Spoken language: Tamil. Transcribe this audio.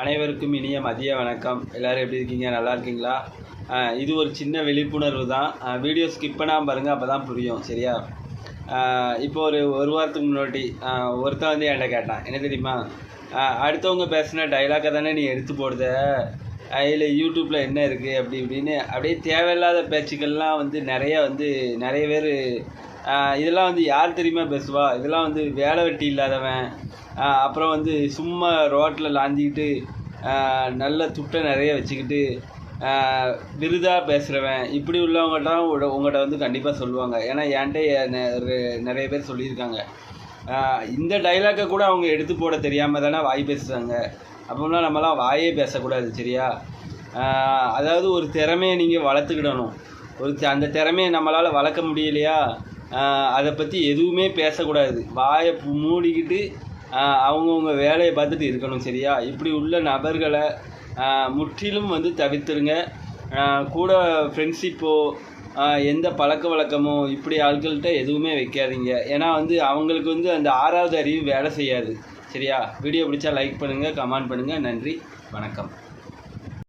அனைவருக்கும் இனிய மதிய வணக்கம். எல்லோரும் எப்படி இருக்கீங்க? நல்லா இருக்கீங்களா? இது ஒரு சின்ன விழிப்புணர்வு தான். வீடியோ ஸ்கிப் பண்ணாமல் பாருங்கள், அப்போ தான் புரியும். சரியா? இப்போ ஒரு வாரத்துக்கு முன்னாடி ஒருத்தன் வந்து என்கிட்ட கேட்டான், என்ன தெரியுமா, அடுத்தவங்க பேசின டைலாக்கை தானே நீ எடுத்து போடுத, இல்லை யூடியூப்பில் என்ன இருக்குது அப்படி இப்படின்னு அப்படியே தேவையில்லாத பேச்சுக்கள்லாம் வந்து நிறைய பேர் இதெல்லாம் வந்து யார் தெரியுமா பேசுவா, இதெல்லாம் வந்து வேலை வெட்டி இல்லாதவன், அப்புறம் வந்து சும்மா ரோட்டில் லாந்திக்கிட்டு நல்ல துட்டை நிறைய வச்சுக்கிட்டு விருதாக பேசுகிறவன், இப்படி உள்ளவங்கள்தான் உங்கள்கிட்ட வந்து கண்டிப்பாக சொல்லுவாங்க. ஏன்னா என்கிட்ட நிறைய பேர் சொல்லியிருக்காங்க. இந்த டைலாக்கை கூட அவங்க எடுத்து போட தெரியாமல் தானே வாய் பேசுகிறாங்க. அப்போம்னா நம்மளாம் வாயே பேசக்கூடாது. சரியா? அதாவது ஒரு திறமையை நீங்கள் வளர்த்துக்கிடணும். அந்த திறமையை நம்மளால் வளர்க்க முடியலையா, அதை பற்றி எதுவுமே பேசக்கூடாது. வாயை மூடிக்கிட்டு அவங்கவுங்க வேலையை பார்த்துட்டு இருக்கணும். சரியா? இப்படி உள்ள நபர்களை முற்றிலும் வந்து தவிர்த்துருங்க. கூட ஃப்ரெண்ட்ஷிப்போ எந்த பழக்க வழக்கமோ இப்படி ஆட்கள்கிட்ட எதுவுமே வைக்காதீங்க. ஏன்னா வந்து அவங்களுக்கு வந்து அந்த 6வது அறிவு வேலை செய்யாது. சரியா? வீடியோ பிடிச்சா லைக் பண்ணுங்கள், கமெண்ட் பண்ணுங்கள். நன்றி, வணக்கம்.